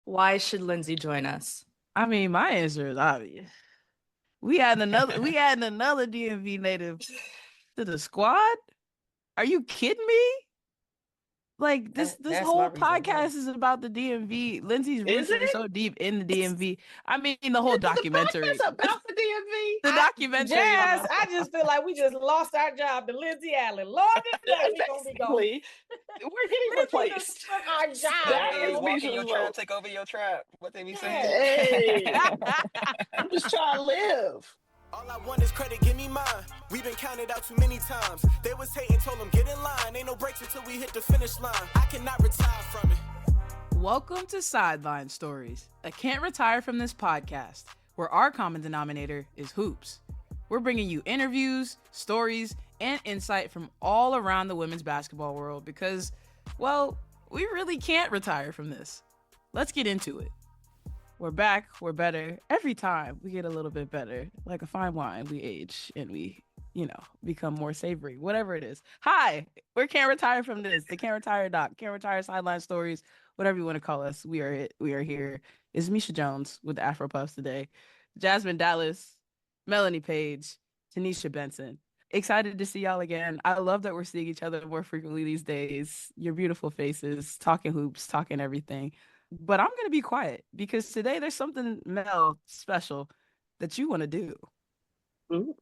Why should Lindsay join us? I mean, my answer is obvious. We adding another DMV native to the squad? Are you kidding me? Like this That's my whole reason podcast why. is about the DMV. Lindsay's Is roots are it? so deep in the DMV. I mean, the whole This is the documentary. podcast about the DMV. The documentary is Jazz, about I just feel like we just lost our job to Lindsay Allen. Lord, this day we gonna be gone. Basically, we're getting Lindsay just replaced. took our That job, Hey, is man. walk in Misha's your trap, vote. take over your trap. What they be saying? Yes. Hey, I'm just trying to live. All I want is credit, give me mine. We've been counted out too many times. They was hating, told them get in line. Ain't no breaks until we hit the finish line. I cannot retire from it. Welcome to Sideline Stories. I can't retire from this podcast, where our common denominator is hoops. We're bringing you interviews, stories, and insight from all around the women's basketball world because, well, we really can't retire from this. Let's get into it. We're back, we're better. Every time we get a little bit better. Like a fine wine, we age and we, become more savory, whatever it is. Hi, we can't retire from this. The Can't Retire Doc, Can't Retire Sideline Stories, whatever you want to call us. We are it. We are here. It's Misha Jones with the Afro Puffs today. Jasmine Dallas, Melanie Page, Tanisha Benson. Excited to see y'all again. I love that we're seeing each other more frequently these days. Your beautiful faces, talking hoops, talking everything. But I'm going to be quiet because today there's something, Mel, special that you want to do.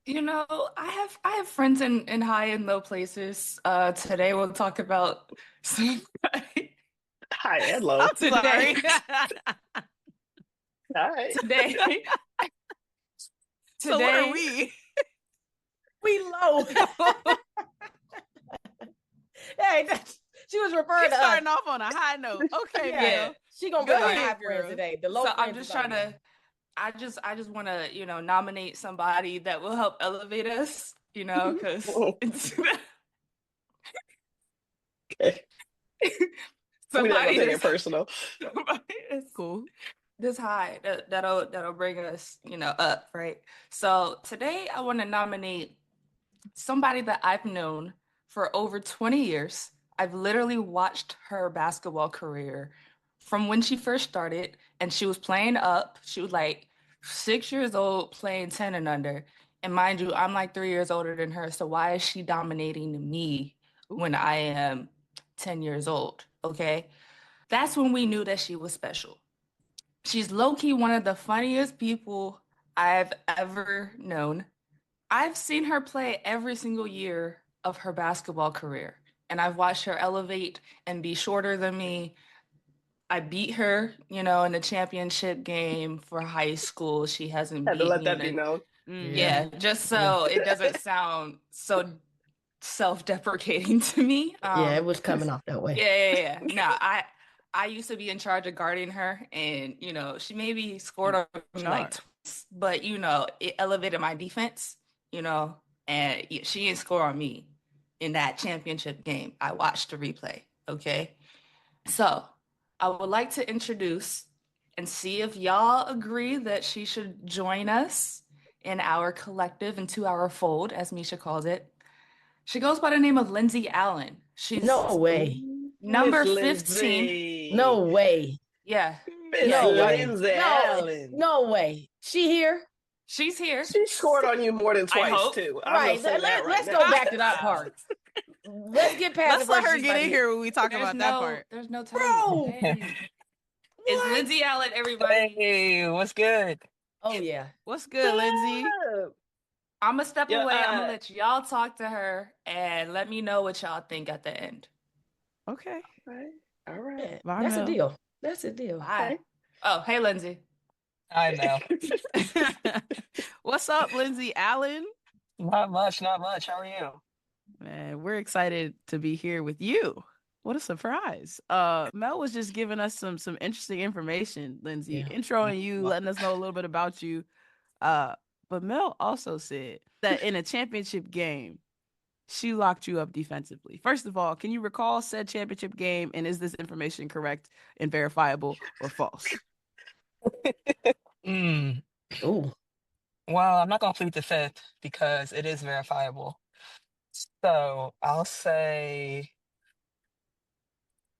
You know, I have friends in high and low places. Today we'll talk about Hi, hello. I'm sorry. Hi. today. So what are we? We low. Hey, she was referring She's to us. starting off on a high note. Okay, Yeah. Mel. She gonna Go bring her ahead, high girl. friends today. The low So I'm friends just is trying on to I just want to, nominate somebody that will help elevate us, because it's Okay. We're not gonna somebody take it is personal. somebody is Cool. this high that'll bring us, up, right? So today I want to nominate somebody that I've known for over 20 years. I've literally watched her basketball career from when she first started, and she was playing up. She was like 6 years old, playing 10 and under. And mind you, I'm like 3 years older than her. So why is she dominating me when I am 10 years old? Okay. That's when we knew that she was special. She's low-key one of the funniest people I've ever known. I've seen her play every single year of her basketball career, and I've watched her elevate and be shorter than me. I beat her, in the championship game for high school. She hasn't Had to beat let me that be known. yeah, just so it doesn't sound so self-deprecating to me. Yeah, it was coming off that way. Yeah. No, I used to be in charge of guarding her, and she maybe scored on me like twice, but it elevated my defense, and she didn't score on me in that championship game. I watched the replay. Okay, so I would like to introduce and see if y'all agree that she should join us in our collective, into our fold, as Misha calls it. She goes by the name of Lindsay Allen. She's No way. number Miss 15. Lindsay. No way. Yeah, Miss No way. Lindsay No, Allen. no way. She here? she's here. She scored on you more than I twice, hope. too. I'm Right. gonna say that right Let's now. go back to that part. Let's get past Let's the let first her get in here when we talk about that part. There's no time. Bro. Hey. It's Lindsay Allen, everybody. Hey, what's good? Oh yeah. What's good, Lindsay? I'm gonna step Yeah, away. I'm gonna let y'all talk to her and let me know what y'all think at the end. Okay. All right. Yeah, Bye, that's a Mel. deal. That's a deal. Bye. Oh, hey, Lindsay. I know. What's up, Lindsay Allen? Not much. How are you? Man, we're excited to be here with you. What a surprise. Mel was just giving us some interesting information, Lindsay, Yeah. introing you, letting us know a little bit about you. But Mel also said that in a championship game, she locked you up defensively. First of all, can you recall said championship game, and is this information correct and verifiable or false? Mm. Ooh. Well, I'm not gonna plead the fifth because it is verifiable. So I'll say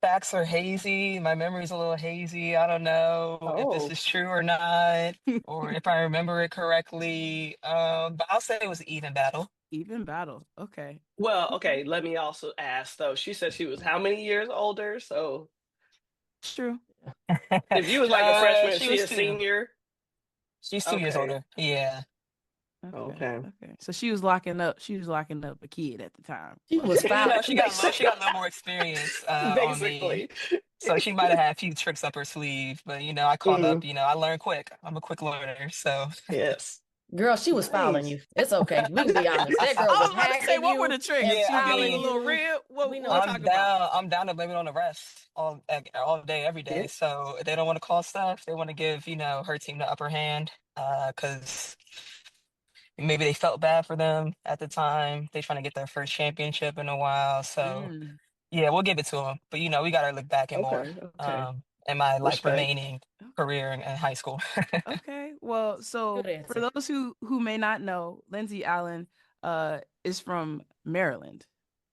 facts are hazy. My memory's a little hazy. I don't know if this Oh, is true or not, or if I remember it correctly. But I'll say it was an even battle. Even battle. Okay. well, Okay. okay. Let me also ask though. She said she was how many years older? So It's true. if you was like a freshman, She she was a two. senior. She's 2 years Okay. older. Yeah. Okay. Okay. Okay. So she was locking up. She was locking up a kid at the time. She was But you fouling. know, she Basically. got a little more experience on me. Basically. So she might have had a few tricks up her sleeve, but I caught Hmm. up, I learned quick. I'm a quick learner. So Yes. Girl, she was fouling Nice. you. It's okay. We can be honest. That girl I was was about to say, hacking what were you the tricks? and yeah, She I was giving you a fouling mean, little you. rib. We What we know. talking about? I'm down to blame it on the rest all day, every Yeah. day. So if they don't want to call stuff. They want to give, her team the upper hand. Because maybe they felt bad for them at the time. They trying to get their first championship in a while. So Mm, yeah, we'll give it to them. But we gotta look back and more. Okay. Okay. In my like Respect. remaining career in high school. okay. Well, Good so for answer. those who may not know, Lindsay Allen is from Maryland,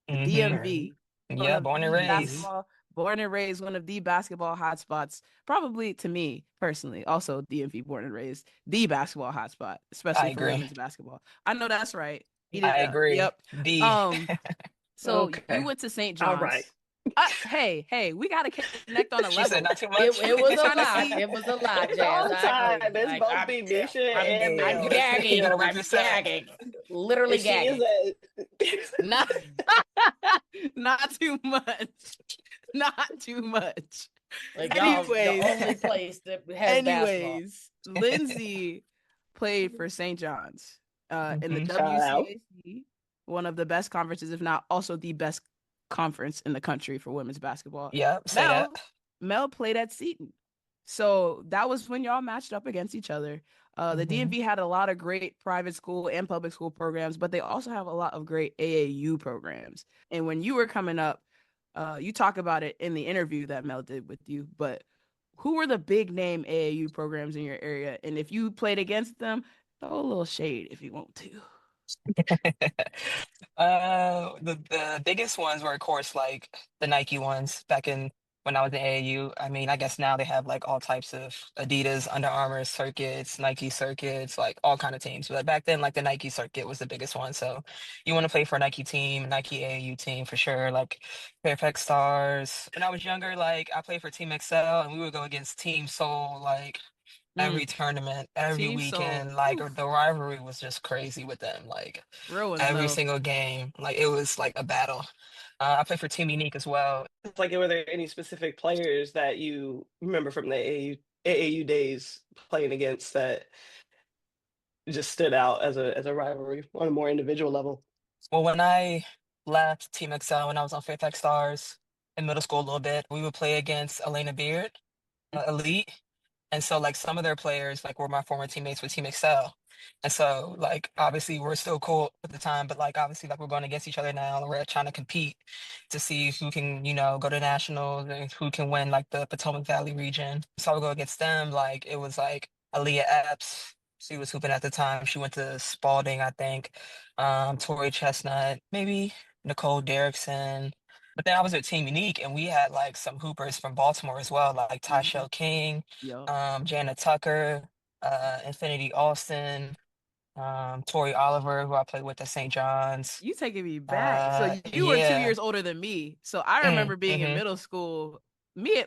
the hmm DMV, one Yeah, of born and the raised. basketball, born and raised, one of the basketball hotspots. Probably to me personally, also DMV, born and raised, the basketball hotspot, I especially for agree. women's basketball. I know that's right. Eat it I up. agree. Yep. The Um. So you Okay. went to St. All right. John's. Hey, we gotta connect on a she said level. not too It, much. it was We a trying to lot. see. It was a lot, The Jazz. whole I agree. time it's Like both be Misha and I'm Mel. gagging. You gotta I'm represent. gagging. Literally And she is gagging. a Not Not too much. Not too much. like y'all, the only Anyways, place that has basketball. Lindsay played for St. John's in the Mhm. shout out. WCAC, one of the best conferences, if not also the best conference in the country for women's basketball. Yep, say that. Mel played at Seton. So that was when y'all matched up against each other. The Mhm. DMV had a lot of great private school and public school programs, but they also have a lot of great AAU programs. And when you were coming up, you talk about it in the interview that Mel did with you, but who were the big name AAU programs in your area? And if you played against them, throw a little shade if you want to. The biggest ones were, of course, like the Nike ones back in when I was in AAU. I mean, I guess now they have like all types of Adidas, Under Armour circuits, Nike circuits, like all kind of teams. But back then, like the Nike circuit was the biggest one. So you want to play for a Nike team, Nike AAU team for sure. Like Fairfax Stars. When I was younger, like I played for Team XL, and we would go against Team Seoul, like every Mm, tournament, every Team Soul. weekend. Like Oof, the rivalry was just crazy with them. Like real one every though. single game. Like it was like a battle. I played for Team Unique as well. It's like, were there any specific players that you remember from the AAU days playing against that just stood out as a rivalry on a more individual level? Well, when I left Team XL when I was on Fairfax Stars in middle school a little bit, we would play against Elena Beard, Elite. And so like some of their players like were my former teammates with Team Excel. And so like obviously we're still cool at the time, but like obviously like we're going against each other now and we're trying to compete to see who can, go to nationals and who can win like the Potomac Valley region. So I would go against them. Like it was like Aaliyah Epps. She was hooping at the time. She went to Spalding, I think. Tori Chestnut, maybe Nicole Derrickson. But then I was at Team Unique and we had like some hoopers from Baltimore as well, like Mhm. Tyshell King, Yup. Jana Tucker, Infinity Austin, Tori Oliver, who I played with at St. John's. You taking me back. So you were two Yeah. years older than me. So I remember being in Hmm. middle school.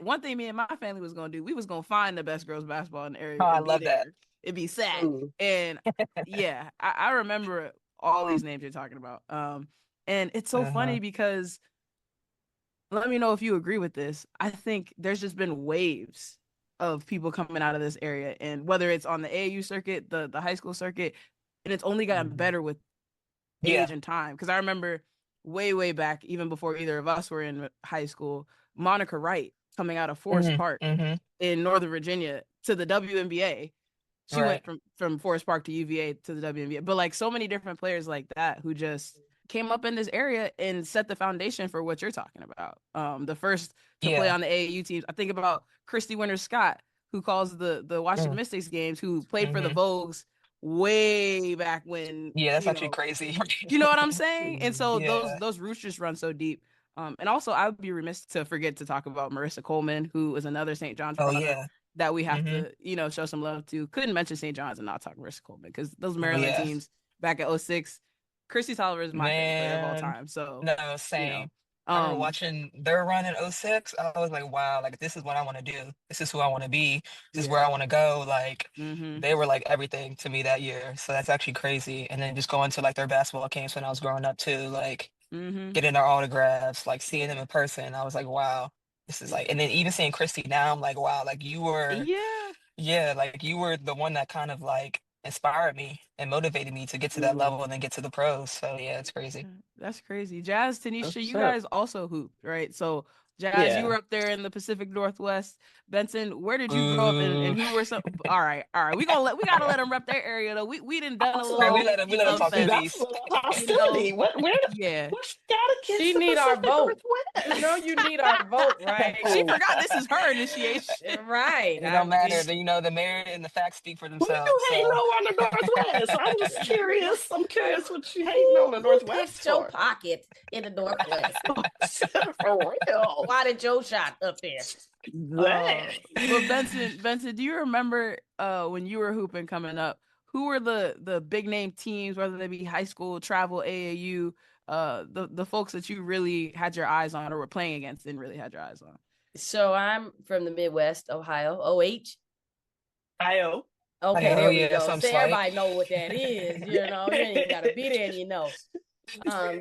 One thing me and my family was gonna do, we was gonna find the best girls basketball in the area Oh, I and be love that. there. It'd be sad. Mm. And yeah, I remember all these names you're talking about. And it's so Uh-huh. funny because let me know if you agree with this. I think there's just been waves of people coming out of this area, and whether it's on the AAU circuit, the high school circuit, and it's only gotten Mhm. better with Yeah. age and time. Because I remember way back, even before either of us were in high school, Monica Wright coming out of Forest Hmm. Park Hmm. in Northern Virginia to the WNBA. She Right. went from Forest Park to UVA to the WNBA. But like so many different players like that who just came up in this area and set the foundation for what you're talking about. The first to play Yeah. on the AAU teams. I think about Christy Winters Scott, who calls the Washington Mm. Mystics games, who played for the Hmm. Vogues way back when, Yeah, that's actually crazy. you know what I'm saying? And so Yeah. those roots just run so deep. And also, I would be remiss to forget to talk about Marissa Coleman, who is another St. John's Oh product yeah. that we have Mm-hmm. to, show some love to. Couldn't mention St. John's and not talk Marissa Coleman because those Mhm. Maryland Yeah. teams back at '06, Christy Tolliver is my favorite player of all Man. time. So, No, you know, same. I remember um, watching their run in '06. I was like, wow, like this is what I want to do. This is who I want to be. This is where yeah. I want to go. Like Mm-hmm. they were like everything to me that year. So that's actually crazy. And then just going to like their basketball games when I was growing up too, like Mm-hmm. getting their autographs, like seeing them in person. I was like, wow, this is like, and then even seeing Christy now, I'm like, wow, like you were, Yeah. yeah, like you were the one that kind of like inspired me and motivated me to get to that level and then get to the pros. So yeah, it's crazy. That's crazy. Jazz, Tanisha, you 100%. guys also hooped, right? So, Jazz, you Yeah. were up there in the Pacific Northwest. Benson, where did you grow up Ooh. and who were some? All right, all right. We gotta let them rep their area though. We done done a Right, little Also, we let him love talk his fest, piece. That's a you know. hostility. Yeah. What's got against she the need our Pacific vote. You know, Northwest? you need our vote, right? She Oh, forgot this is her initiation. Right. It don't matter. The merit and the facts speak for who themselves. you hating So on the Northwest? I'm just curious. I'm curious what you hating on the Who Northwest pinched your for. pocket in the Northwest? For real. Why did your shot up there? Dang. But Benson, do you remember when you were hooping coming up? Who were the big name teams, whether they be high school, travel, AAU, the folks that you really had your eyes on or were playing against and really had your eyes on? So I'm from the Midwest, Ohio, OH. IO. Okay, oh there we yeah, go. some So slight. everybody know what that is. You know, you ain't gotta be there, and you know.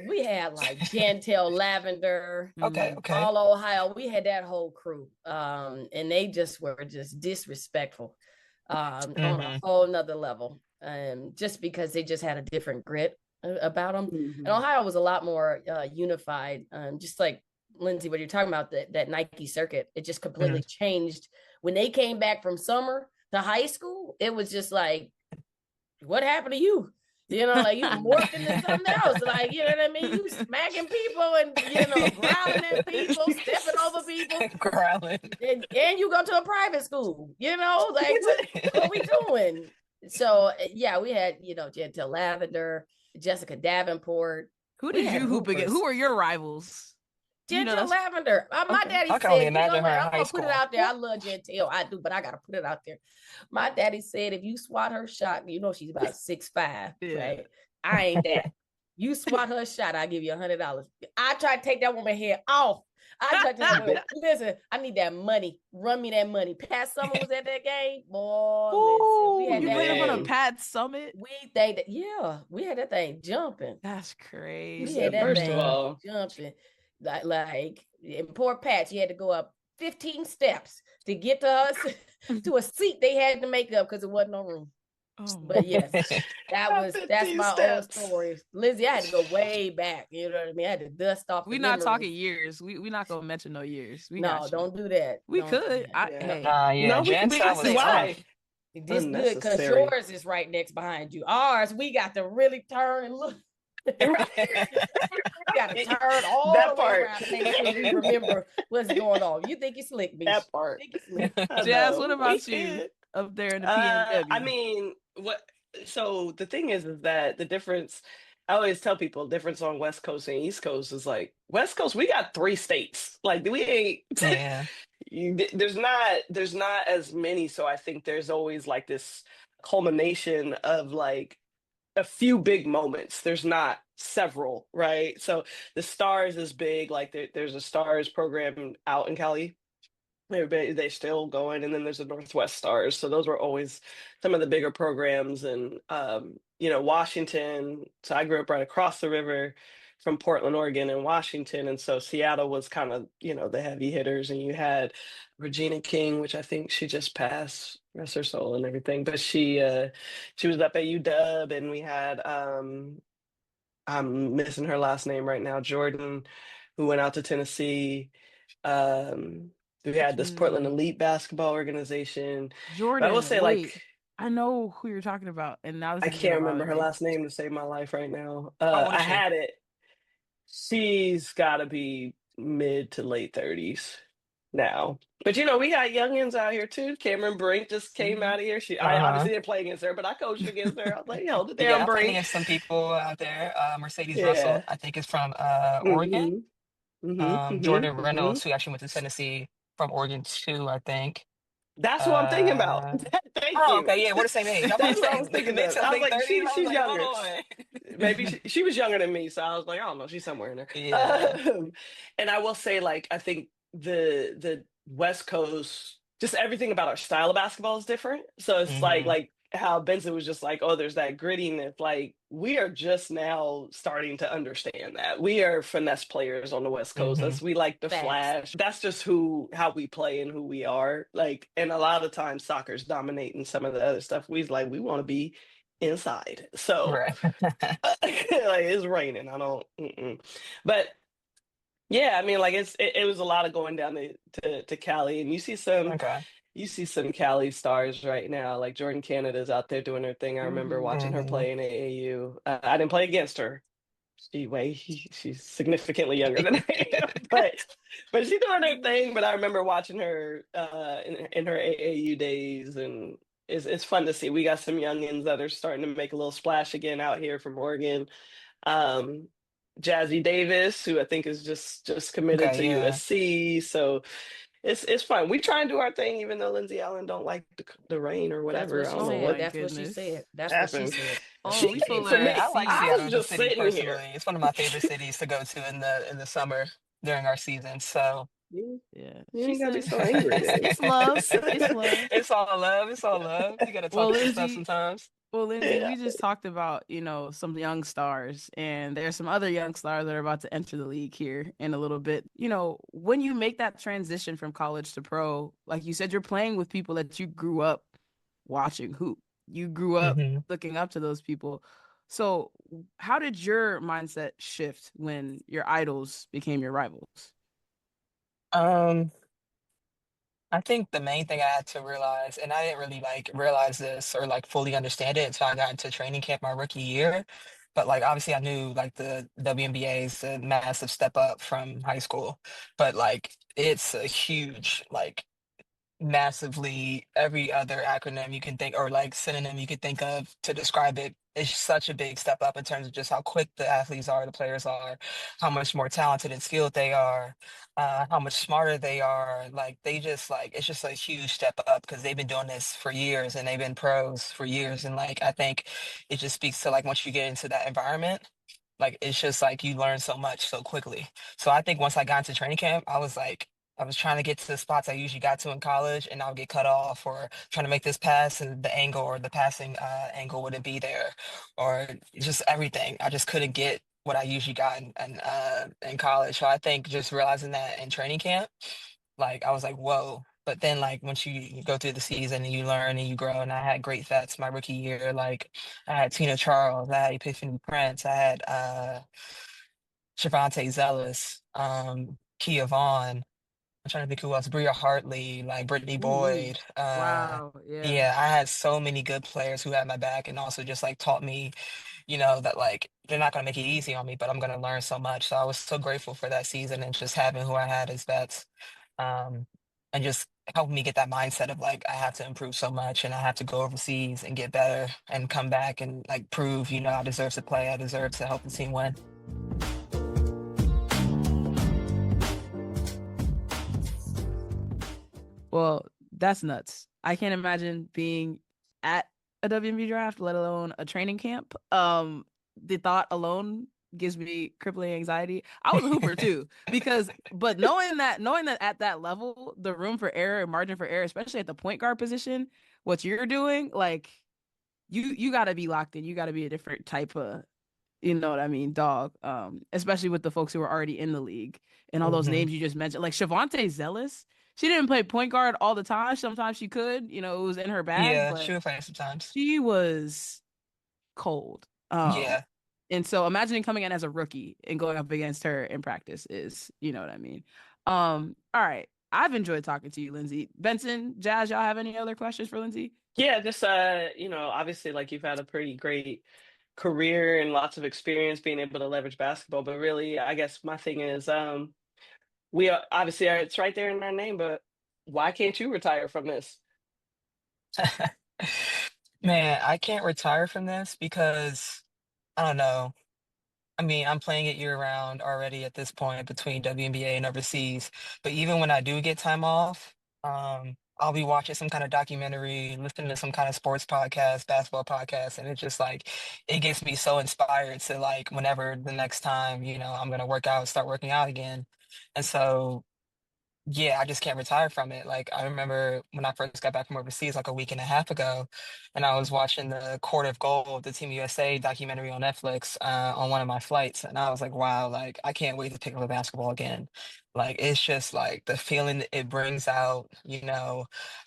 We had like Chantel Lavender, Okay, Mhm. okay. all Ohio. We had that whole crew. And they just were just disrespectful on a whole nother level. Just because they just had a different grit about them. And Ohio was a lot more unified. Just like Lindsay, what you're talking about, that Nike circuit, it just completely changed. When they came back from summer to high school, it was just like, what happened to you? You know, like you morphed into something else. Like, you know what I mean? You smacking people and, growling at people, stepping over people. Growling. And you go to a private school, like what we doing? So, yeah, we had, Chantel Lavender, Jessica Davenport. Who We did had you hoop against? hoopers. Who are your rivals? Chantel Lavender. My Okay. daddy I can only said, imagine her in I'm high gonna put school. it out there. I love Chantel. I do, but I gotta put it out there. My daddy said, if you swat her shot, she's about 6'5", Yeah. right? I ain't that. You swat her shot, I'll give you $100. I tried to take that woman's head off. I tried to tell her, listen, I need that money. Run me that money. Pat Summer was at that game. Boy, listen. We had You that played up on a thing. Pat Summit? We think that, yeah, we had that thing jumping. That's crazy. We had that First thing of all, jumping. Like and poor Pat, she had to go up 15 steps to get to us to a seat they had to make up because it wasn't no room. Oh, But yes, that's 15 my steps. old story. Lindsay, I had to go way back. You know what I mean? I had to dust off. we're not talking years. We not gonna mention no years. We No, got you. don't do that. We Don't do could. that. Hey, yeah, no, Jan we Sal can was see tough. why. This good because Unnecessary. yours is right next behind you. Ours, we got to really turn and look. We got to turn all That the way part. around to make sure we remember what's going on. You think you slick, bitch. That part. You think you slick. I Jazz, know. what We about you did. up there in the PNW? I mean, so the thing is that the difference, I always tell people, difference on West Coast and East Coast is like, West Coast, we got 3 states. Like we ain't, Yeah. there's not as many. So I think there's always like this culmination of like a few big moments. There's not several, right? So the Stars is big. Like there's a Stars program out in Cali. They're still going, and then there's the Northwest Stars. So those were always some of the bigger programs, and Washington. So I grew up right across the river from Portland, Oregon, and Washington, and so Seattle was kind of the heavy hitters, and you had Regina King, which I think she just passed, rest her soul and everything, but she was up at UW, and we had I'm missing her last name right now, Jordan, who went out to Tennessee. We had this Portland Elite basketball organization. Jordan. But I will say, wait, I know who you're talking about, and now this I is can't gonna remember bother her me. last name to save my life right now. How old is I she? had it. She's got to be mid to late 30s now. But we got youngins out here too. Cameron Brink just came out of here. I obviously didn't play against her, but I coached against her. I was like, hold it down, Yeah, I played Brink. against some people out there. Mercedes Yeah. Russell, I think, is from Oregon. Jordan Reynolds, who actually went to Tennessee from Oregon too, I think. That's what I'm thinking about. Uh, Thank oh, you. okay, yeah, we're the same age. I'm about to That's what I say was thinking mid of. to I was late like, 30s. I was she's like, younger. hold Maybe on. she was younger than me, so I was like, I don't know, she's somewhere in there. Yeah. And I will say, like, I think the West Coast, just everything about our style of basketball is different. So it's Hmm. like how Benson was just like, oh, there's that grittiness. Like we are just now starting to understand that we are finesse players on the West Coast. Hmm. That's we like the Facts. flash. That's just how we play and who we are. Like, and a lot of times soccer's dominating some of the other stuff. We want to be inside. So Right. like it's raining. I don't. But yeah, I mean, like it was a lot of going down to Cali, and Okay. you see some Cali stars right now. Like Jordan Canada's out there doing her thing. I remember Hmm. watching her Hmm. play in AAU. I didn't play against her. She's significantly younger than I am, but she's doing her thing. But I remember watching her in her AAU days, and it's fun to see. We got some youngins that are starting to make a little splash again out here from Oregon. Um, Jazzy Davis, who I think is just committed Okay, to yeah. USC, so it's fun. We try and do our thing, even though Lindsay Allen don't like the rain or That's whatever. what I she don't know Oh said. what my That's what she goodness. said. That's what she happened. said. Oh, She we feel for that Yeah, me. I like season. I Seattle was as a just city sitting here. personally. It's one of my favorite cities to go to in the summer during our season. So You, Yeah. you She ain't gotta be said so angry then. it's love. It's love. it's all love. It's all love. You gotta Well, talk some stuff Lindsay, sometimes. we Yeah. just talked about, some young stars, and there's some other young stars that are about to enter the league here in a little bit. When you make that transition from college to pro, like you said, you're playing with people that you grew up watching hoop. You grew up Hmm. looking up to those people. So, how did your mindset shift when your idols became your rivals? Um, I think the main thing I had to realize, and I didn't really like realize this or like fully understand it until I got into training camp my rookie year. But like obviously I knew like the WNBA is a massive step up from high school. But like it's a huge like massively every other acronym you can think or like synonym you could think of to describe it is such a big step up in terms of just how quick the athletes are, the players are, how much more talented and skilled they are, how much smarter they are. Like they just like it's just a huge step up because they've been doing this for years and they've been pros for years. And like I think it just speaks to like once you get into that environment, like it's just like you learn so much so quickly. So I think once I got into training camp, I was trying to get to the spots I usually got to in college, and I'll get cut off, or trying to make this pass, and the angle or the passing angle wouldn't be there, or just everything. I just couldn't get what I usually got in college. So I think just realizing that in training camp, like I was like, whoa. But then like once you go through the season and you learn and you grow, and I had great vets my rookie year, like I had Tina Charles, I had Epiphany Prince, I had Shavonte Zealous, Kia Vaughn. I'm trying to think who else. Bria Hartley, like Brittany Ooh, Boyd. wow, yeah. Yeah, I had so many good players who had my back and also just like taught me, that like they're not gonna make it easy on me, but I'm gonna learn so much. So I was so grateful for that season and just having who I had as vets. Um, and just helping me get that mindset of like I have to improve so much and I have to go overseas and get better and come back and like prove, I deserve to play, I deserve to help the team win. Well, that's nuts. I can't imagine being at a WNBA draft, let alone a training camp. The thought alone gives me crippling anxiety. I was a hooper too, but knowing that at that level, the room for error and margin for error, especially at the point guard position, what you're doing, like you got to be locked in. You got to be a different type of, you know what I mean, dog. Especially with the folks who are already in the league and all those Hmm. names you just mentioned, like Shavonte Zealous. She didn't play point guard all the time. Sometimes she could, it was in her bag, Yeah, but she would play sometimes. she was cold. Yeah. And so imagining coming in as a rookie and going up against her in practice is, you know what I mean. All right. I've enjoyed talking to you, Lindsay. Benson, Jazz, y'all have any other questions for Lindsay? Yeah, just obviously like you've had a pretty great career and lots of experience being able to leverage basketball, but really I guess my thing is we are obviously it's right there in our name, but why can't you retire from this? Man, I can't retire from this because I don't know. I mean, I'm playing it year round already at this point between WNBA and overseas. But even when I do get time off, I'll be watching some kind of documentary, listening to some kind of sports podcast, basketball podcast, and it's just like it gets me so inspired to like whenever the next time, I'm gonna work out, start working out again. And so yeah, I just can't retire from it. Like I remember when I first got back from overseas like a week and a half ago, and I was watching the Court of Gold, the Team USA documentary on Netflix, on one of my flights, and I was like, wow, like I can't wait to pick up a basketball again. Like it's just like the feeling that it brings out,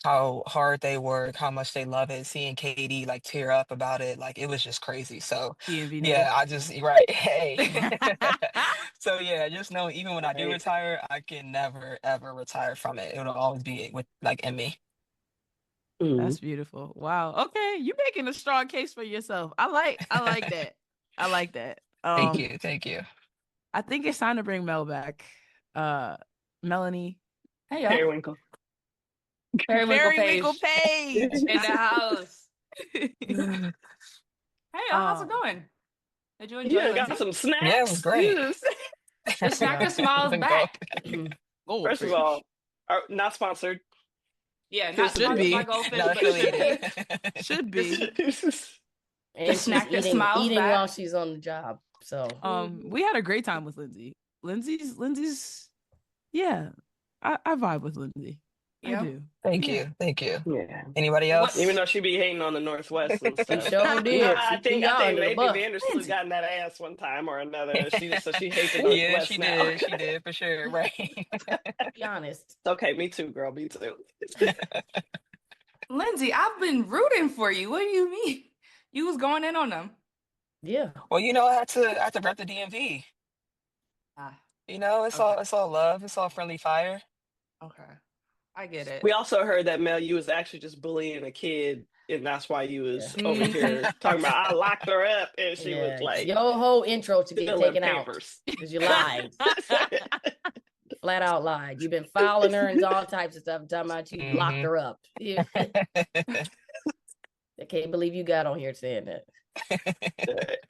how hard they work, how much they love it, seeing Katie like tear up about it, like it was just crazy. So DMV native. yeah, I just right, hey. So yeah, just know even when I do Right. retire, I can never ever retire from it. It'll always be with like in me. That's beautiful. Wow. Okay, you're making a strong case for yourself. I like that. I like that. Thank you, thank you. I think it's time to bring Mel back. Melanie. Hey, y'all. Periwinkle. Periwinkle Page in the house. Hey, y'all, how's it Um, going? Did you enjoy Yeah, Lindsay? got some snacks. Yeah, it was great. The Snacker Smiles Go. back. First of all, not sponsored. Yeah, not Should sponsored be. by Goldfish, Not but should be. affiliated. should be. And she's snack that eating, smiles eating back. while she's on the job. So We had a great time with Lindsay. Lindsay's yeah. I vibe with Lindsay. Yeah. I do. Thank you, thank you. Yeah. Anybody else? Even though she be hating on the Northwest and she stuff. sure did. No, She I threw think y'all under the maybe bus. Vandersloot gotten that ass one time or another. So she hates the Yeah, Northwest she now. did. She did for sure. Right. Be honest. It's okay, me too, girl. Me too. Lindsay, I've been rooting for you. What do you mean? You was going in on them. Yeah. Well, I had to rep the DMV. Ah, It's all love. It's all friendly fire. okay. I get it. We also heard that Mel, you was actually just bullying a kid, and that's why you was Yeah. over here talking about I locked her up, and she was like your whole intro to get filling taken out papers. because you lied. Flat out lied. You've been filing her and all types of stuff, talking about you locked her up. Yeah. I can't believe you got on here saying that.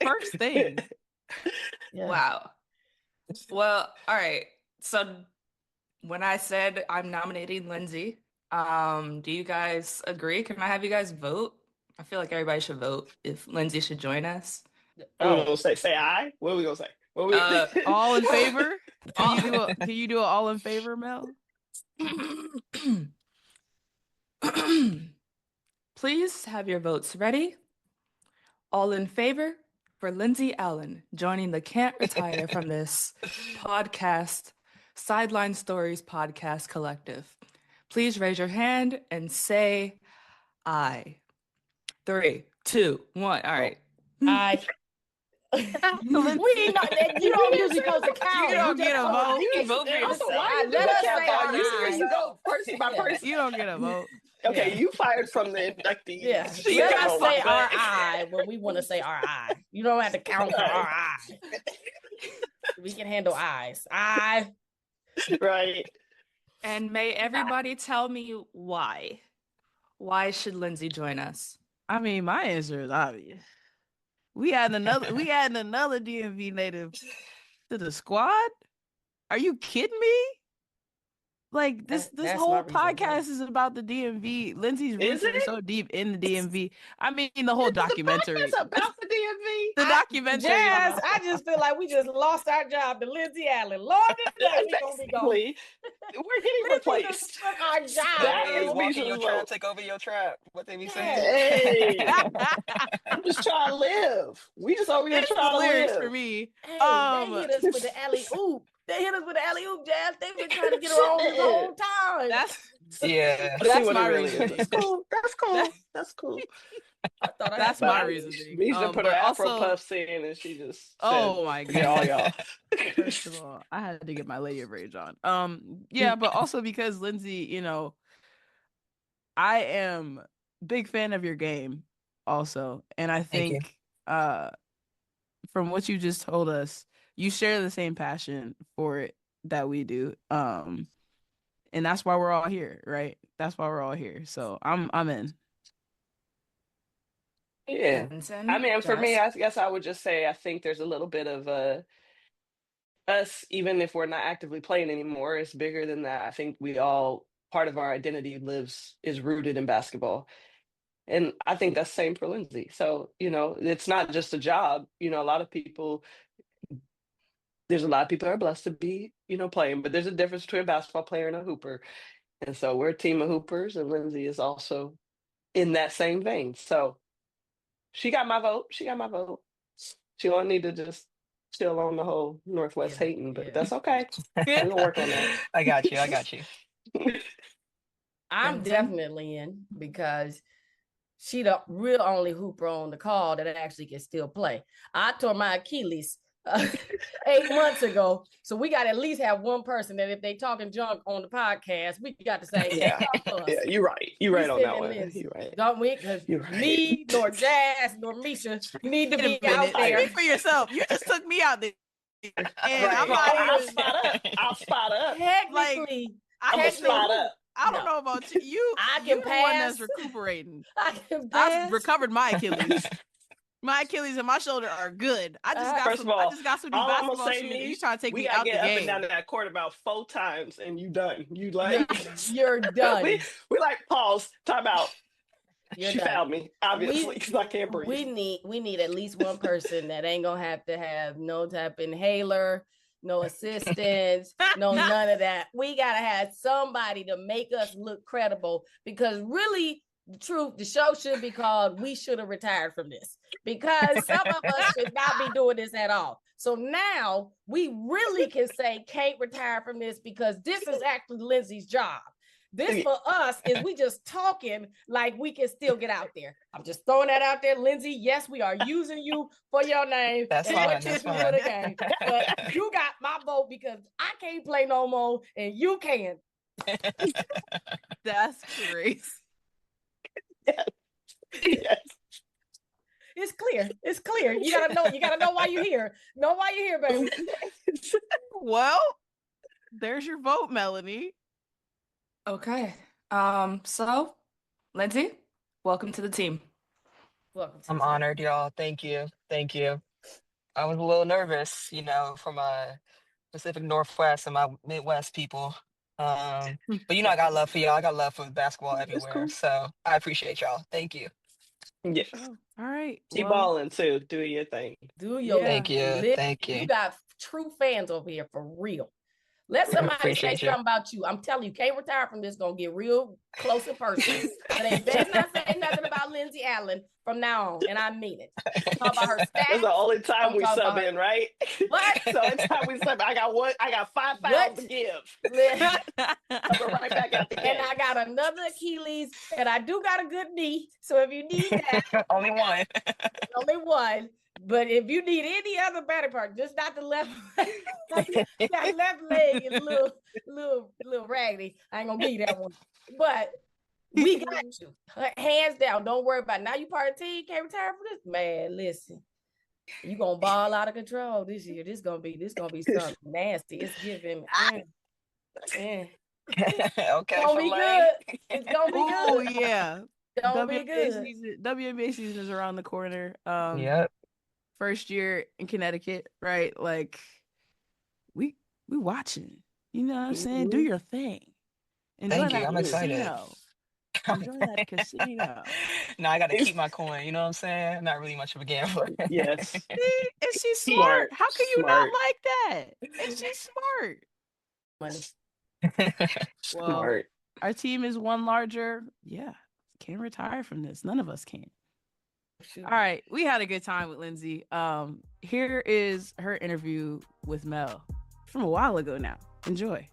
First thing. Yeah. Wow. Well, all right. So when I said I'm nominating Lindsay, do you guys agree? Can I have you guys vote? I feel like everybody should vote if Lindsay should join us. What are we gonna say aye? What are we gonna say? What we All in favor? Can you do an all in favor, Mel? Please have your votes ready. All in favor for Lindsay Allen joining the Can't Retire from This podcast, Sideline Stories podcast collective. Please raise your hand and say aye. 3, 2, 1. All right. We not, you don't usually go to count. You don't get a vote. You can vote for yourself. Let us say our you aye. go person by person. You don't get a vote. Okay, you fired from the inductees. Yeah. You Let got us no say vote. our aye when we want to say our aye. You don't have to count for our aye. We can handle ayes. Aye. Right. And may everybody tell me why. Why should Lindsay join us? I mean, my answer is obvious. We adding another DMV native to the squad? Are you kidding me? Like this That's whole my reason, podcast is about the DMV. Lindsay's roots are it? so deep in the DMV. I mean, the whole documentary. It's about the DMV. The documentary. Jazz, I just feel like we just lost our job to Lindsay Allen. Lord, we gonna be gone. Basically, we're getting replaced. Took our That job. is Walk in Beasley's your trap, vote. take over your trap. What they be saying? Hey, I'm just trying to live. We just over here It's the trying to lyrics live. for me. Hey, they hit us with the alley oop. They hit us with the alley oop, Jazz. They've been trying to get her on this whole time. That's Yeah. Let's see That's what my it really reasoning. is. That's cool. That's cool. That's cool. I thought I that's had my fun. reasoning. Beach put her But Afro also- puffs in, and she just said, Oh my god. "Yeah, all y'all." First of all, I had to get my lady of rage on. Yeah, but also because Lindsay, I am big fan of your game also. And I Thank you. think from what you just told us, you share the same passion for it that we do. And that's why we're all here, right? That's why we're all here. So I'm in. Yeah. Benson, I mean, for me, Jess. I guess I would just say I think there's a little bit of us, even if we're not actively playing anymore, it's bigger than that. I think we all, part of our identity is rooted in basketball. And I think that's the same for Lindsay. So, it's not just a job. There's a lot of people that are blessed to be, playing, but there's a difference between a basketball player and a hooper. And so we're a team of hoopers, and Lindsay is also in that same vein. So she got my vote. She got my vote. She won't need to just chill on the whole Northwest hating, but that's okay. We're gonna work on that. I got you. I got you. I'm Benson? definitely in because she the real only hooper on the call that actually can still play. I tore my Achilles 8 months ago, so we got to at least have one person that if they talking junk on the podcast, we got to say, Yeah, you're right. You're right on that one. You're right. Don't we? Because me, nor Jazz, nor Misha need to be out there. Speak for yourself. You just took me out there. And I'm I'll spot up. Technically, I'm gonna spot up. I don't know about you. I can You're the one pass. that's recuperating. I can I've pass. recovered my Achilles. My Achilles and my shoulder are good. I just got some. I just got some new all I'm basketball gonna say shoes. is You trying to take we me gotta out the get up game? and down to that court about 4 times, and you done. You like You're done. we like pause, time out. You're She done. found me obviously because I can't breathe. We need at least one person that ain't gonna have to have no type of inhaler, no assistance, no none of that. We gotta have somebody to make us look credible because really, the truth, the show should be called "We Should Have Retired from This" because some of us should not be doing this at all. So now we really can say can't retire from this because this is actually Lindsay's job. This for us is we just talking like we can still get out there. I'm just throwing that out there, Lindsay. Yes, we are using you for your name. That's and fine. what That's you do fine. for the game. But you got my vote because I can't play no more and you can. That's crazy. Yes. It's clear. It's clear. You gotta know. You gotta know why you're here. Know why you're here, baby. Well, there's your vote, Melanie. Okay. So, Lindsay, welcome to the team. Welcome to I'm the team. honored, y'all. Thank you. Thank you. I was a little nervous, for my Pacific Northwest and my Midwest people. But I got love for y'all. I got love for basketball everywhere. cool. So I appreciate y'all. Thank you. Yes. Oh, all right. Keep well, balling too. Do your thing. Do your Thank you. lit- Thank you. You got true fans over here for real. Let somebody say Appreciate you. something about you. I'm telling you, can't retire from this. Gonna get real close in person. But they better not say nothing about Lindsay Allen from now on, and I mean it. Talk about her That's stats. the only time we talking sub about her- in, right? What? So every time we sub, I got 5 What? fouls to give. I'll go right back out the game. And I got another Achilles, and I do got a good knee. So if you need that, Only one. only one. But if you need any other body part, just not the left leg. That left leg is a little raggedy. I ain't gonna give you that one. But we got you. Hands down. Don't worry about it. Now you part of the team, can't retire from this. Man, listen. You gonna ball out of control this year. This gonna be something nasty. It's giving. Okay. It's gonna be Filet. good. It's gonna be Oh good. yeah. Don't be good. WNBA season is around the corner. Yep. First year in Connecticut, right? Like we watching. You know what I'm saying? Do your thing. Enjoy Thank you. that I'm excited. casino. Enjoy that casino. No, I gotta keep my coin. You know what I'm saying? Not really much of a gambler. Yes. See? And she's Smart. smart. How can you not Smart. like that? And she's smart. Money. Well, Smart. our team is one larger. Yeah. Can't retire from this. None of us can. All right. We had a good time with Lindsay. Here is her interview with Mel from a while ago now. Enjoy.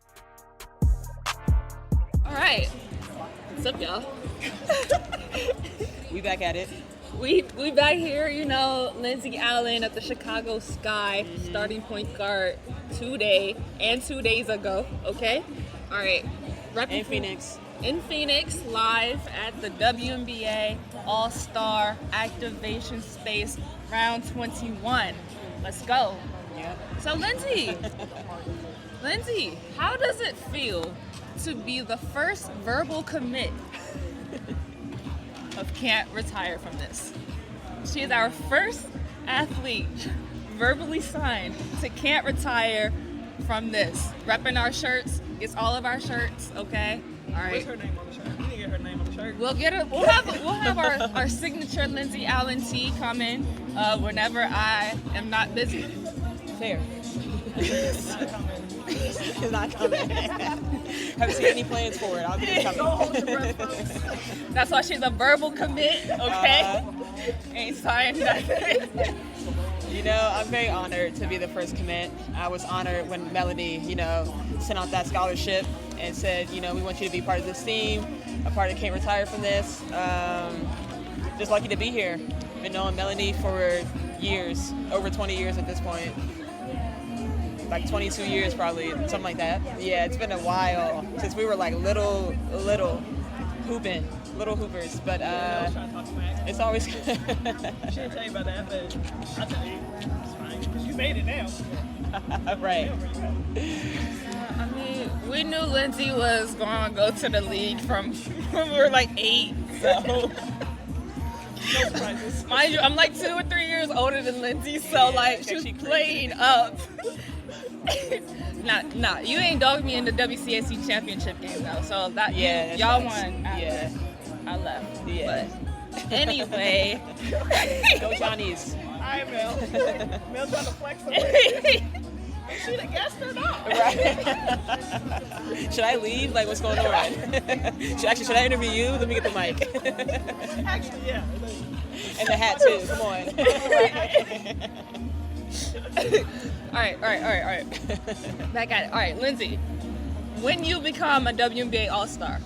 All right. What's up, y'all? We back at it. We back here, Lindsay Allen at the Chicago Sky, starting point guard 2 days ago, okay? All right. In Phoenix. In Phoenix, live at the WNBA All-Star Activation Space Round 21. Let's go. Yeah. So, Lindsay, how does it feel to be the first verbal commit of can't retire from this? She is our first athlete verbally signed to Can't Retire from this. Repping our shirts. It's all of our shirts, okay? All right. What's her name on the shirt? We need to get her name on the shirt. We'll have our signature Lindsay Allen tee coming whenever I am not busy. Fair. It's not coming. Haven't seen any plans for it. I'll be coming. Don't hold your breath, folks. That's why she's a verbal commit, okay? Ain't signed nothing. You know, I'm very honored to be the first commit. I was honored when Melanie, sent out that scholarship and said, we want you to be part of this team, a part of Can't Retire from this. Just lucky to be here. Been knowing Melanie for years, over 20 years at this point. Like 22 years probably, something like that. Yeah, it's been a while since we were like little hoopers, but it's always She didn't tell you about that, but I'll tell you. It's fine. 'Cause you made it now. right. I mean, we knew Lindsay was going to go to the league from when we were like 8, so. No surprises. Mind you, I'm like 2 or 3 years older than Lindsay, so like she was playing up. Nah, you ain't dogged me in the WCAC championship game though, so that y'all won. Yeah. I left. Yeah. But anyway. Go Johnnies. All right, Mel. Mel's trying to flex a little bit. Is she the guest or not? Right. Should I leave? Like, what's going on? Should I interview you? Let me get the mic. Actually, yeah. And the hat too. Come on. All right. Back at it. All right, Lindsay. When you become a WNBA All-Star,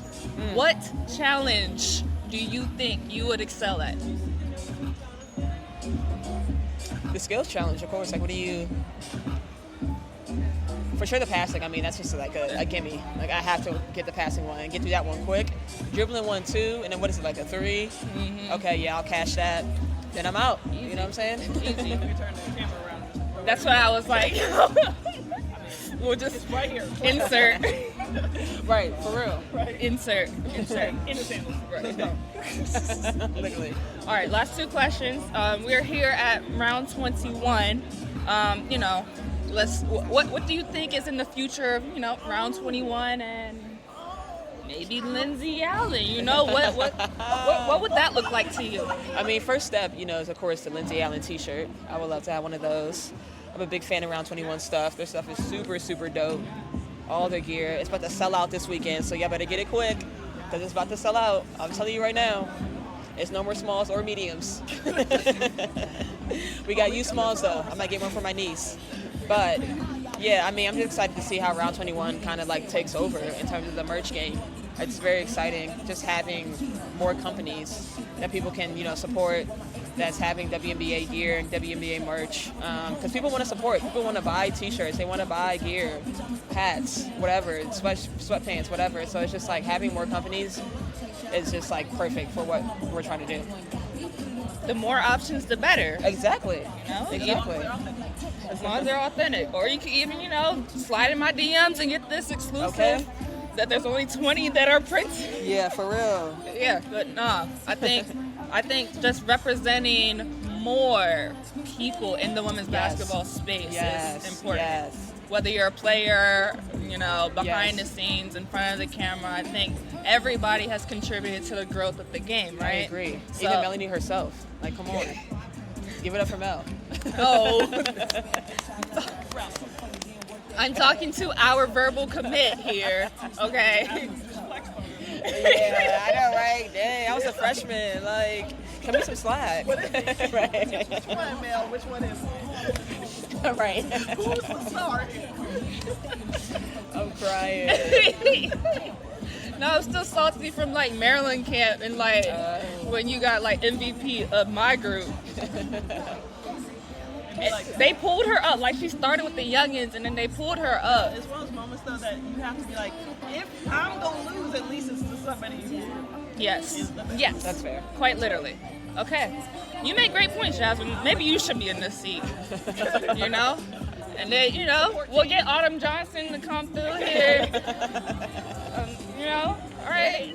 what challenge do you think you would excel at? The skills challenge, of course. Like, what do you? For sure, the passing. I mean, that's just like a gimme. Like, I have to get the passing one and get through that one quick. Dribbling 1, 2, and then what is it, like a 3? Mm-hmm. Okay, yeah, I'll cash that. Then I'm out. Easy. You know what I'm saying? Easy. You turn the camera around. That's what I was like. We'll just It's right here. insert. Right, for real. Right. Insert. In the sandals. Let's go. Literally. All right, last 2 questions. We're here at round 21. What do you think is in the future of, round 21 and maybe Lindsay Allen? What would that look like to you? I mean, first step, is of course the Lindsay Allen t-shirt. I would love to have one of those. I'm a big fan of Round 21 stuff. Their stuff is super, super dope. All their gear. It's about to sell out this weekend, so y'all better get it quick because it's about to sell out. I'm telling you right now. It's no more smalls or mediums. We got U smalls though. I might get one for my niece. But yeah, I mean, I'm just excited to see how Round 21 kind of like takes over in terms of the merch game. It's very exciting just having more companies that people can, support that's having WNBA gear and WNBA merch. Because people want to support. People want to buy t-shirts. They want to buy gear, hats, whatever, sweatpants, whatever. So it's just like having more companies is just like perfect for what we're trying to do. The more options, the better. Exactly. Exactly. As long as they're authentic. Or you can even, slide in my DMs and get this exclusive that there's only 20 that are printed. Yeah, for real. Yeah, but nah, I think just representing more people in the women's basketball space is important. Yes. Whether you're a player, behind the scenes, in front of the camera, I think everybody has contributed to the growth of the game, right? I agree. So, even Melanie herself. Like, come on. Give it up for Mel. Oh. I'm talking to our verbal commit here, okay? Yeah, I know, right? Dang, I was a freshman. Like, cut me some slack. Right. Which one, Mel? Which one is it? Right. Who's the star? I'm crying. No, I'm still salty from like Maryland camp and like when you got like MVP of my group. They pulled her up. Like she started with the youngins and then they pulled her up. It's one of those moments though that you have to be like, if I'm gonna lose, at least it's to somebody who. Yes. That's fair. Quite literally. Okay. You make great points, Jasmine. Maybe you should be in this seat. And then, we'll get Autumn Johnson to come through here. All right.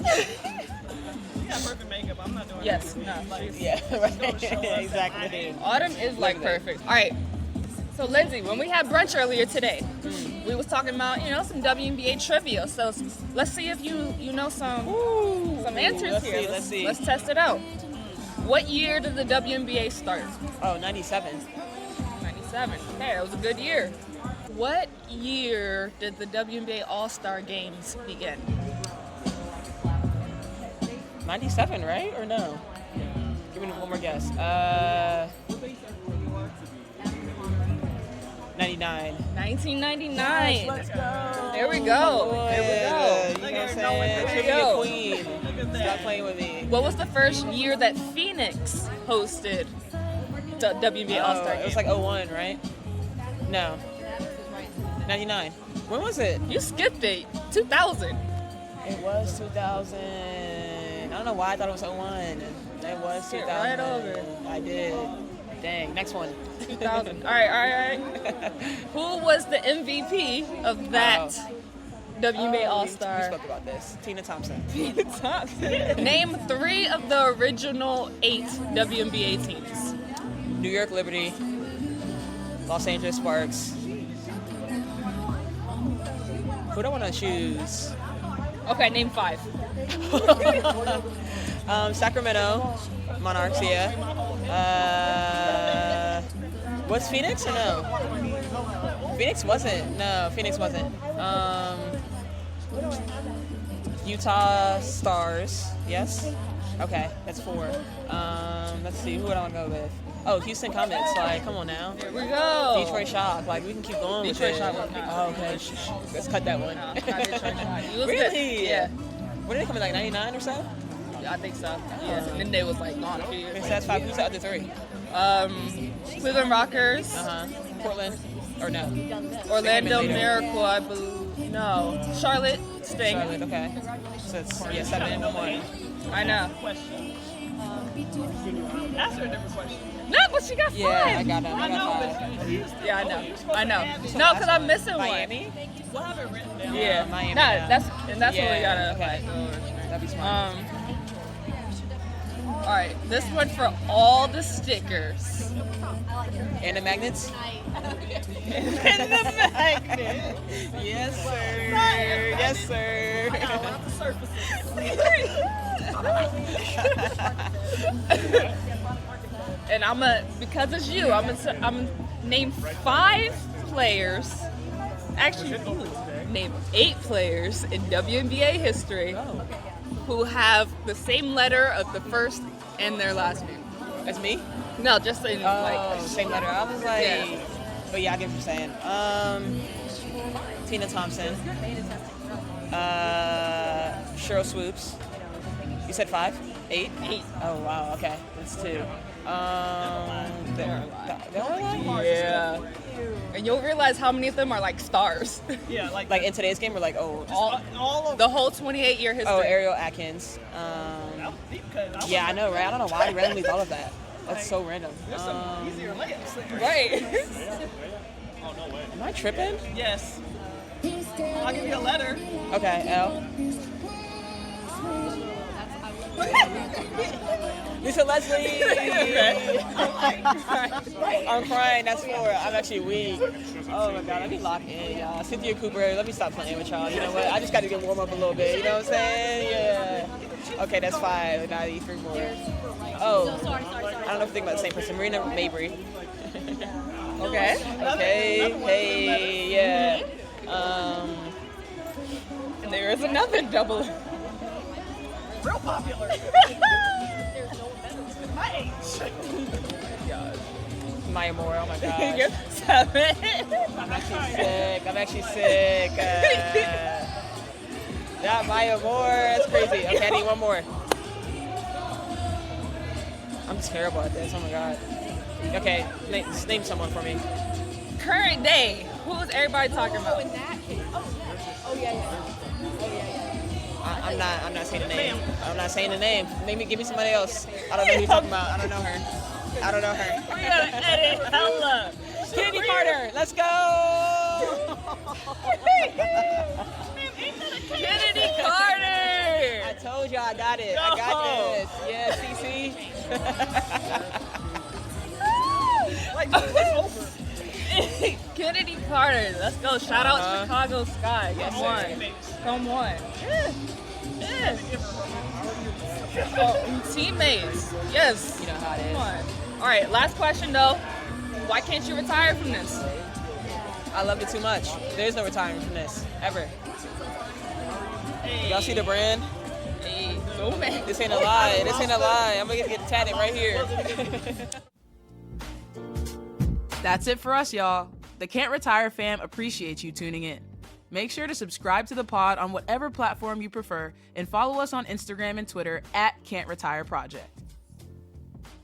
got perfect makeup. I'm not doing Yes, that. no, she's, Yeah, right. Exactly. Autumn is like perfect. All right. So Lindsay, when we had brunch earlier today, we was talking about some WNBA trivia. So let's see if you know some answers here. Let's see. Let's test it out. What year did the WNBA start? Oh, 97. 97. Okay, that was a good year. What year did the WNBA All-Star Games begin? 97, right? Or no? Give me one more guess. 99. 1999. Let's go. There we go. There we go. You know what I'm saying? There we Trivia go. queen. Stop playing with me. What was the first year that Phoenix hosted the WNBA All-Star It was Game? like 01, right? No. 99. When was it? You skipped it. 2000. It was 2000. I don't know why I thought it was 01. It was 2000. Get right over. I did. Dang. Next one. 2000. All right. Who was the MVP of that WNBA We All-Star? spoke about this. Tina Thompson. Name 3 of the original 8 WNBA teams. New York Liberty. Los Angeles Sparks. Who do I want to choose? Okay, name 5. Sacramento Monarchs, yeah. Was Phoenix or no? Phoenix wasn't. No, Phoenix wasn't. Utah Stars, yes. Okay, that's 4. Let's see, who would I want to go with? Oh, Houston Comets, like, come on now. Here we go. Detroit Shock, like, we can keep going with Detroit it. Shock was not. Oh, okay, let's cut that one. No, not Detroit Shock. You was Really? good. Yeah. When did they come in, like 99 or so? I think so. Yeah. And then they was like gone a few years. So that's 5. Who's the other 3? Cleveland Rockers, Portland, or no? Orlando They came in later. Miracle, I believe. No, Charlotte Sting. Charlotte, okay. So it's 7 and 1. I know. Question. Ask her a different question. No, but she got 5. Yeah, I got them. I I know, got but 5. Yeah, I know. I know. No, because I'm missing Miami? We'll have it written down. one. Yeah, Miami Nah, now. that's what we Yeah, gotta. okay. Like, That'd be smart. all right, this one for all the stickers. And the magnets? And the magnet. Yes, sir. Yes, sir. And because it's you, I'm gonna name 5 players. Actually, name 8 players in WNBA history who have the same letter of the first and their last name. That's me? No, just in Same letter. I was like, Yeah. but yeah, I get what you're saying. Tina Thompson. Cheryl Swoops. You said 5? 8? 8. Oh, wow. Okay. That's 2. There are a lot? Yeah. And you'll realize how many of them are like stars. Yeah, like Like in today's game, we're like, oh, all of The whole 28-year history. oh, Ariel Atkins. deep cut. Yeah, I know, right? I don't know why I randomly thought of that. That's so random. There's some easier layups there. Right. Am I tripping? Yes. I'll give you a letter. Okay, L. Lisa Leslie! I'm crying, that's 4. I'm actually weak. Oh my god, let me lock in, y'all. Cynthia Cooper, let me stop playing with y'all. You know what? I just gotta get warm up a little bit, you know what I'm saying? Yeah. Okay, that's 5. Now I need 3 more. Oh, I don't know if you think about the same person. Marina Mabry. Okay. Okay, hey, yeah. And there is another double. Real popular. My age. Maya Moore, oh my gosh. You're 7. I'm actually sick. Yeah, Maya Moore, that's crazy. Okay, I need one more. I'm terrible at this, oh my god. Okay, name someone for me. Current day. Who is everybody talking about? I'm not saying the name. I'm not saying the name. Give me somebody else. I don't know who you're talking about. I don't know her. We gotta edit hella. Kennedy Carter, let's go! Kennedy Carter. I told you I got it. I got this. Yeah, CC. Like, it's over. Kennedy Carter, let's go. Shout out Chicago Sky. Come on. Come on. Yeah. Oh, teammates. Yes. You know how it is. Come on. All right, last question though. Why can't you retire from this? I love it too much. There's no retiring from this, ever. Y'all see the brand? Hey, so man. This ain't a lie. This ain't a lie. I'm gonna get tatted right here. That's it for us, y'all. The Can't Retire fam appreciates you tuning in. Make sure to subscribe to the pod on whatever platform you prefer and follow us on Instagram and Twitter at Can't Retire Project.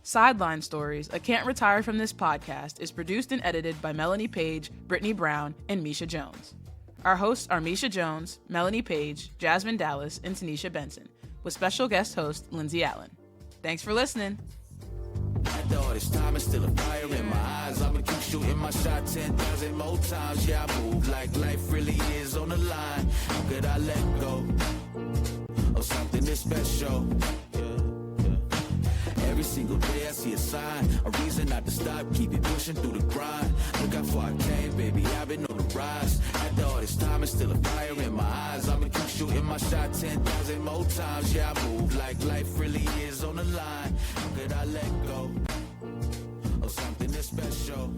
Sideline Stories, a Can't Retire from this podcast, is produced and edited by Melanie Page, Brittany Brown, and Misha Jones. Our hosts are Misha Jones, Melanie Page, Jasmine Dallas, and Tanisha Benson, with special guest host Lindsay Allen. Thanks for listening. After all this time, it's still a fire in my eyes. I'ma keep shooting my shot 10,000 more times. Yeah, I move like life really is on the line. How could I let go of something this special? Every single day I see a sign, a reason not to stop, keep it pushing through the grind. Look how far I came, baby, I've been on the rise. After all this time, it's still a fire in my eyes. I'ma keep shooting my shot 10,000 more times. Yeah, I move like life really is on the line. How could I let go of something this special?